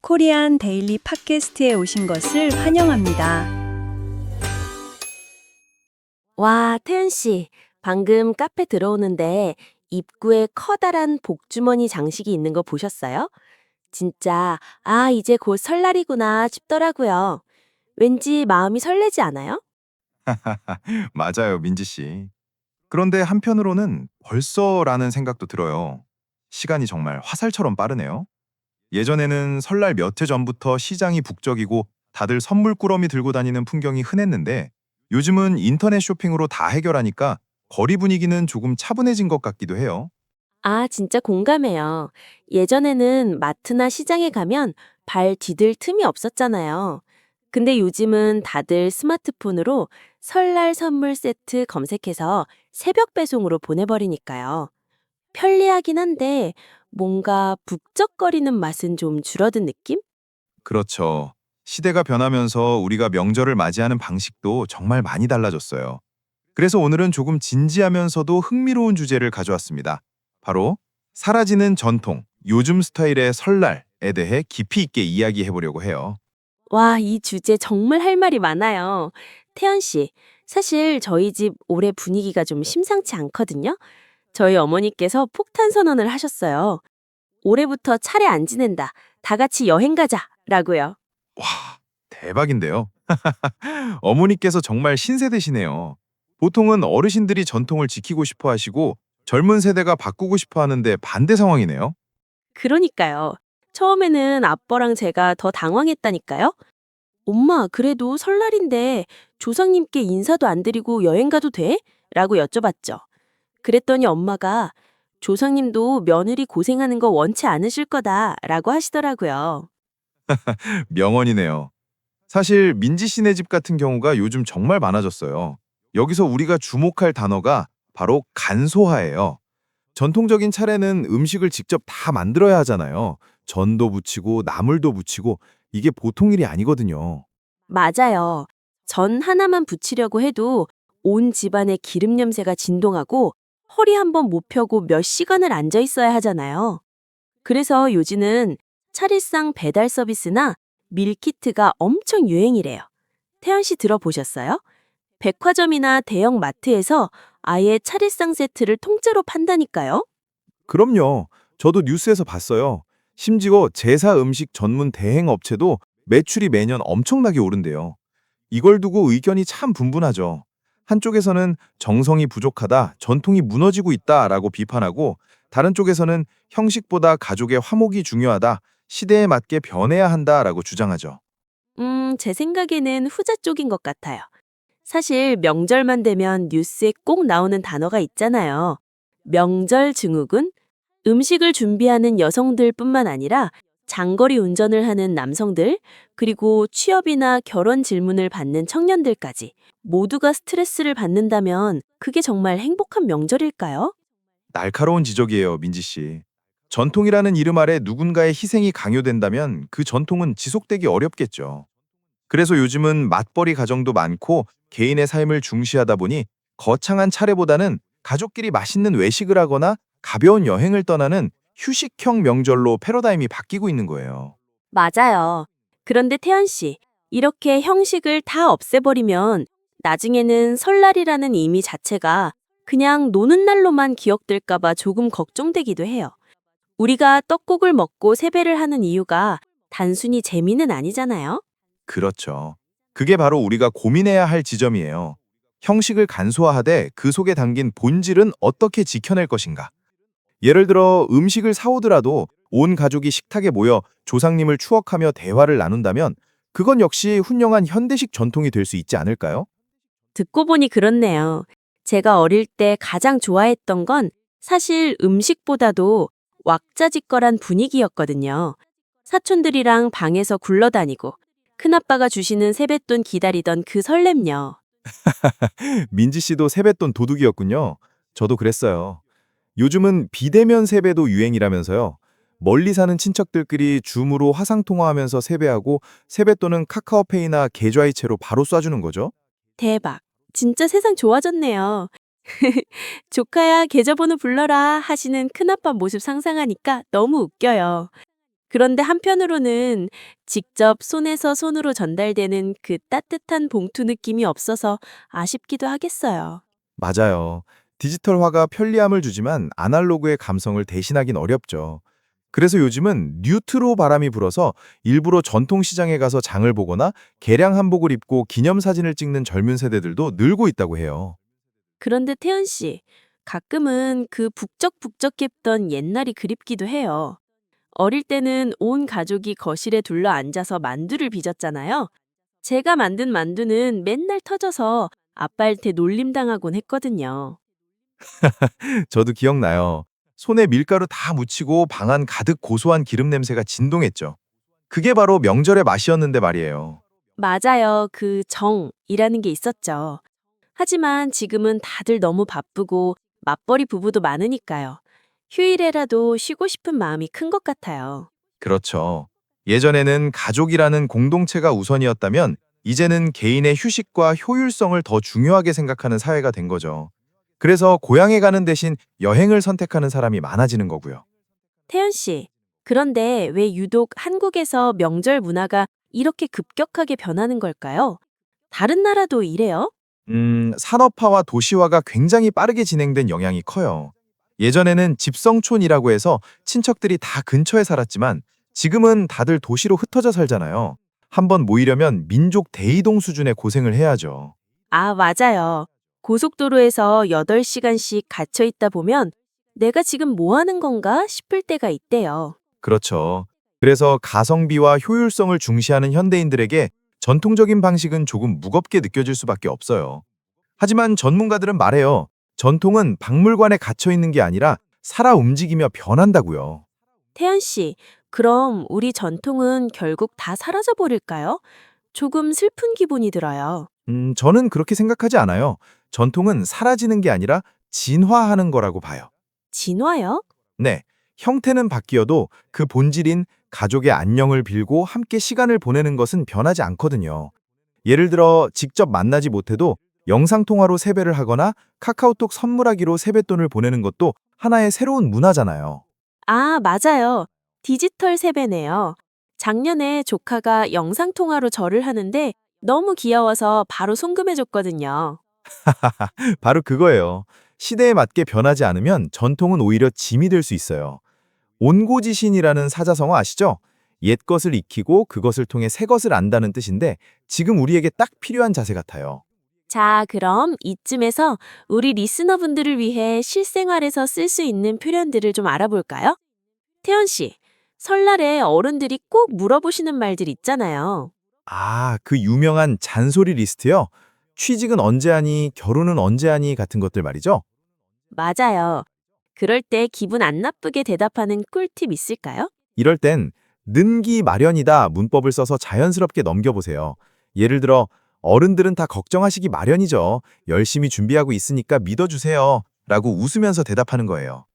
코리안 데일리 팟캐스트에 오신 것을 환영합니다. 와, 태연 씨. 방금 카페 들어오는데 입구에 커다란 복주머니 장식이 있는 거 보셨어요? 진짜, 이제 곧 설날이구나 싶더라고요. 왠지 마음이 설레지 않아요? 맞아요, 민지 씨. 그런데 한편으로는 벌써라는 생각도 들어요. 시간이 정말 화살처럼 빠르네요. 예전에는 설날 몇 해 전부터 시장이 북적이고 다들 선물 꾸러미 들고 다니는 풍경이 흔했는데 요즘은 인터넷 쇼핑으로 다 해결하니까 거리 분위기는 조금 차분해진 것 같기도 해요. 진짜 공감해요. 예전에는 마트나 시장에 가면 발 디딜 틈이 없었잖아요. 근데 요즘은 다들 스마트폰으로 설날 선물 세트 검색해서 새벽 배송으로 보내버리니까요. 편리하긴 한데 뭔가 북적거리는 맛은 좀 줄어든 느낌? 그렇죠. 시대가 변하면서 우리가 명절을 맞이하는 방식도 정말 많이 달라졌어요. 그래서 오늘은 조금 진지하면서도 흥미로운 주제를 가져왔습니다. 바로 사라지는 전통, 요즘 스타일의 설날에 대해 깊이 있게 이야기해 보려고 해요. 와, 이 주제 정말 할 말이 많아요. 태연 씨, 사실 저희 집 올해 분위기가 좀 심상치 않거든요. 저희 어머니께서 폭탄 선언을 하셨어요. 올해부터 차례 안 지낸다. 다 같이 여행 가자. 라고요. 와, 대박인데요. 어머니께서 정말 신세대시네요. 보통은 어르신들이 전통을 지키고 싶어 하시고 젊은 세대가 바꾸고 싶어 하는데 반대 상황이네요. 그러니까요. 처음에는 아빠랑 제가 더 당황했다니까요. 엄마, 그래도 설날인데 조상님께 인사도 안 드리고 여행 가도 돼? 라고 여쭤봤죠. 그랬더니 엄마가 조상님도 며느리 고생하는 거 원치 않으실 거다 라고 하시더라고요. 명언이네요. 사실 민지 씨네 집 같은 경우가 요즘 정말 많아졌어요. 여기서 우리가 주목할 단어가 바로 간소화예요. 전통적인 차례는 음식을 직접 다 만들어야 하잖아요. 전도 부치고 나물도 부치고 이게 보통 일이 아니거든요. 맞아요. 전 하나만 부치려고 해도 온 집안의 기름 냄새가 진동하고 허리 한번 못 펴고 몇 시간을 앉아 있어야 하잖아요. 그래서 요즘은 차례상 배달 서비스나 밀키트가 엄청 유행이래요. 태연 씨 들어보셨어요? 백화점이나 대형 마트에서 아예 차례상 세트를 통째로 판다니까요. 그럼요. 저도 뉴스에서 봤어요. 심지어 제사 음식 전문 대행 업체도 매출이 매년 엄청나게 오른대요. 이걸 두고 의견이 참 분분하죠. 한쪽에서는 정성이 부족하다, 전통이 무너지고 있다라고 비판하고, 다른 쪽에서는 형식보다 가족의 화목이 중요하다, 시대에 맞게 변해야 한다라고 주장하죠. 제 생각에는 후자 쪽인 것 같아요. 사실 명절만 되면 뉴스에 꼭 나오는 단어가 있잖아요. 명절 증후군? 음식을 준비하는 여성들뿐만 아니라 장거리 운전을 하는 남성들, 그리고 취업이나 결혼 질문을 받는 청년들까지 모두가 스트레스를 받는다면 그게 정말 행복한 명절일까요? 날카로운 지적이에요, 민지 씨. 전통이라는 이름 아래 누군가의 희생이 강요된다면 그 전통은 지속되기 어렵겠죠. 그래서 요즘은 맞벌이 가정도 많고 개인의 삶을 중시하다 보니 거창한 차례보다는 가족끼리 맛있는 외식을 하거나 가벼운 여행을 떠나는 휴식형 명절로 패러다임이 바뀌고 있는 거예요. 맞아요. 그런데 태연 씨, 이렇게 형식을 다 없애버리면 나중에는 설날이라는 의미 자체가 그냥 노는 날로만 기억될까봐 조금 걱정되기도 해요. 우리가 떡국을 먹고 세배를 하는 이유가 단순히 재미는 아니잖아요. 그렇죠. 그게 바로 우리가 고민해야 할 지점이에요. 형식을 간소화하되 그 속에 담긴 본질은 어떻게 지켜낼 것인가? 예를 들어 음식을 사오더라도 온 가족이 식탁에 모여 조상님을 추억하며 대화를 나눈다면 그건 역시 훌륭한 현대식 전통이 될 수 있지 않을까요? 듣고 보니 그렇네요. 제가 어릴 때 가장 좋아했던 건 사실 음식보다도 왁자지껄한 분위기였거든요. 사촌들이랑 방에서 굴러다니고 큰아빠가 주시는 세뱃돈 기다리던 그 설렘요. 민지 씨도 세뱃돈 도둑이었군요. 저도 그랬어요. 요즘은 비대면 세배도 유행이라면서요. 멀리 사는 친척들끼리 줌으로 화상통화하면서 세배하고 세뱃돈은 카카오페이나 계좌이체로 바로 쏴주는 거죠. 대박. 진짜 세상 좋아졌네요. 조카야 계좌번호 불러라 하시는 큰아빠 모습 상상하니까 너무 웃겨요. 그런데 한편으로는 직접 손에서 손으로 전달되는 그 따뜻한 봉투 느낌이 없어서 아쉽기도 하겠어요. 맞아요. 디지털화가 편리함을 주지만 아날로그의 감성을 대신하긴 어렵죠. 그래서 요즘은 뉴트로 바람이 불어서 일부러 전통시장에 가서 장을 보거나 개량 한복을 입고 기념사진을 찍는 젊은 세대들도 늘고 있다고 해요. 그런데 태연 씨, 가끔은 그 북적북적했던 옛날이 그립기도 해요. 어릴 때는 온 가족이 거실에 둘러 앉아서 만두를 빚었잖아요. 제가 만든 만두는 맨날 터져서 아빠한테 놀림당하곤 했거든요. 저도 기억나요. 손에 밀가루 다 묻히고 방 안 가득 고소한 기름 냄새가 진동했죠. 그게 바로 명절의 맛이었는데 말이에요. 맞아요. 그 정이라는 게 있었죠. 하지만 지금은 다들 너무 바쁘고 맞벌이 부부도 많으니까요. 휴일에라도 쉬고 싶은 마음이 큰 것 같아요. 그렇죠. 예전에는 가족이라는 공동체가 우선이었다면 이제는 개인의 휴식과 효율성을 더 중요하게 생각하는 사회가 된 거죠. 그래서 고향에 가는 대신 여행을 선택하는 사람이 많아지는 거고요. 태연 씨, 그런데 왜 유독 한국에서 명절 문화가 이렇게 급격하게 변하는 걸까요? 다른 나라도 이래요? 산업화와 도시화가 굉장히 빠르게 진행된 영향이 커요. 예전에는 집성촌이라고 해서 친척들이 다 근처에 살았지만 지금은 다들 도시로 흩어져 살잖아요. 한번 모이려면 민족 대이동 수준의 고생을 해야죠. 아, 맞아요. 고속도로에서 8시간씩 갇혀 있다 보면 내가 지금 뭐 하는 건가 싶을 때가 있대요. 그렇죠. 그래서 가성비와 효율성을 중시하는 현대인들에게 전통적인 방식은 조금 무겁게 느껴질 수밖에 없어요. 하지만 전문가들은 말해요. 전통은 박물관에 갇혀 있는 게 아니라 살아 움직이며 변한다고요. 태연 씨, 그럼 우리 전통은 결국 다 사라져 버릴까요? 조금 슬픈 기분이 들어요. 저는 그렇게 생각하지 않아요. 전통은 사라지는 게 아니라 진화하는 거라고 봐요. 진화요? 네, 형태는 바뀌어도 그 본질인 가족의 안녕을 빌고 함께 시간을 보내는 것은 변하지 않거든요. 예를 들어 직접 만나지 못해도 영상통화로 세배를 하거나 카카오톡 선물하기로 세뱃돈을 보내는 것도 하나의 새로운 문화잖아요. 아, 맞아요. 디지털 세배네요. 작년에 조카가 영상통화로 절을 하는데 너무 귀여워서 바로 송금해줬거든요. 바로 그거예요. 시대에 맞게 변하지 않으면 전통은 오히려 짐이 될 수 있어요. 온고지신이라는 사자성어 아시죠? 옛 것을 익히고 그것을 통해 새 것을 안다는 뜻인데 지금 우리에게 딱 필요한 자세 같아요. 자, 그럼 이쯤에서 우리 리스너분들을 위해 실생활에서 쓸 수 있는 표현들을 좀 알아볼까요? 태연 씨, 설날에 어른들이 꼭 물어보시는 말들 있잖아요. 아, 그 유명한 잔소리 리스트요? 취직은 언제 하니, 결혼은 언제 하니 같은 것들 말이죠? 맞아요. 그럴 때 기분 안 나쁘게 대답하는 꿀팁 있을까요? 이럴 땐 는기 마련이다 문법을 써서 자연스럽게 넘겨보세요. 예를 들어 어른들은 다 걱정하시기 마련이죠. 열심히 준비하고 있으니까 믿어주세요. 라고 웃으면서 대답하는 거예요.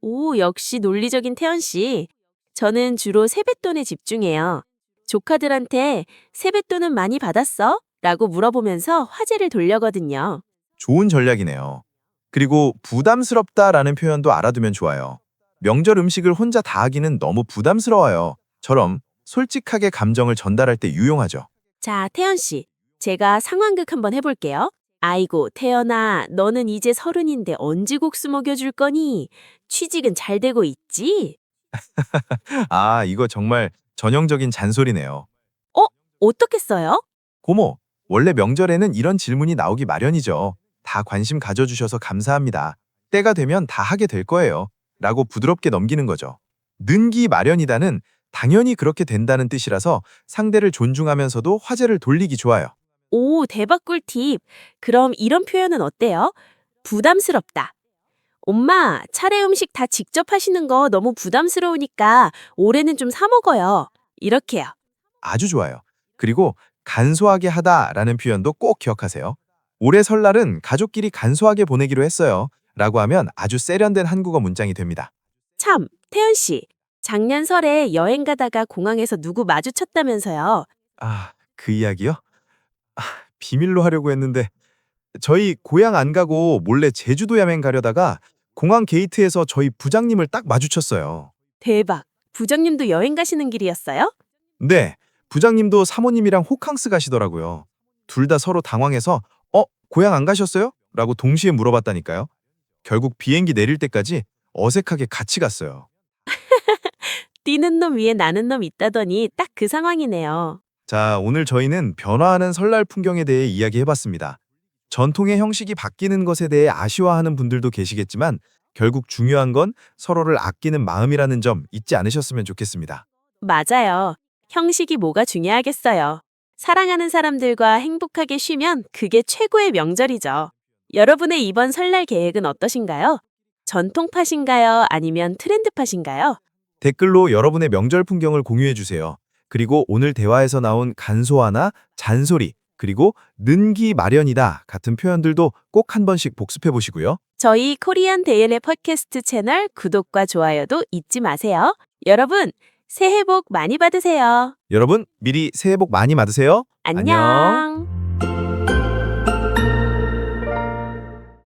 오, 역시 논리적인 태연 씨. 저는 주로 세뱃돈에 집중해요. 조카들한테 세뱃돈은 많이 받았어? 라고 물어보면서 화제를 돌려거든요. 좋은 전략이네요. 그리고 부담스럽다라는 표현도 알아두면 좋아요. 명절 음식을 혼자 다 하기는 너무 부담스러워요. 처럼 솔직하게 감정을 전달할 때 유용하죠. 자, 태연 씨. 제가 상황극 한번 해볼게요. 아이고, 태연아, 너는 이제 30인데 언제 국수 먹여줄 거니? 취직은 잘 되고 있지? 아, 이거 정말 전형적인 잔소리네요. 어? 어떻게 써요? 고모, 원래 명절에는 이런 질문이 나오기 마련이죠. 다 관심 가져주셔서 감사합니다. 때가 되면 다 하게 될 거예요. 라고 부드럽게 넘기는 거죠. 는기 마련이다는 당연히 그렇게 된다는 뜻이라서 상대를 존중하면서도 화제를 돌리기 좋아요. 오, 대박 꿀팁. 그럼 이런 표현은 어때요? 부담스럽다. 엄마, 차례 음식 다 직접 하시는 거 너무 부담스러우니까 올해는 좀 사 먹어요. 이렇게요. 아주 좋아요. 그리고 간소하게 하다라는 표현도 꼭 기억하세요. 올해 설날은 가족끼리 간소하게 보내기로 했어요. 라고 하면 아주 세련된 한국어 문장이 됩니다. 참, 태연 씨. 작년 설에 여행 가다가 공항에서 누구 마주쳤다면서요. 아, 그 이야기요? 아, 비밀로 하려고 했는데 저희 고향 안 가고 몰래 제주도 여행 가려다가 공항 게이트에서 저희 부장님을 딱 마주쳤어요. 대박. 부장님도 여행 가시는 길이었어요? 네, 부장님도 사모님이랑 호캉스 가시더라고요. 둘 다 서로 당황해서 고향 안 가셨어요? 라고 동시에 물어봤다니까요. 결국 비행기 내릴 때까지 어색하게 같이 갔어요. 뛰는 놈 위에 나는 놈 있다더니 딱 그 상황이네요. 자, 오늘 저희는 변화하는 설날 풍경에 대해 이야기해봤습니다. 전통의 형식이 바뀌는 것에 대해 아쉬워하는 분들도 계시겠지만 결국 중요한 건 서로를 아끼는 마음이라는 점 잊지 않으셨으면 좋겠습니다. 맞아요. 형식이 뭐가 중요하겠어요. 사랑하는 사람들과 행복하게 쉬면 그게 최고의 명절이죠. 여러분의 이번 설날 계획은 어떠신가요? 전통파신가요? 아니면 트렌드파신가요? 댓글로 여러분의 명절 풍경을 공유해주세요. 그리고 오늘 대화에서 나온 간소화나 잔소리, 그리고 는기 마련이다 같은 표현들도 꼭 한 번씩 복습해 보시고요. 저희 코리안 데일리 팟캐스트 채널 구독과 좋아요도 잊지 마세요. 여러분, 새해 복 많이 받으세요. 여러분, 미리 새해 복 많이 받으세요. 안녕.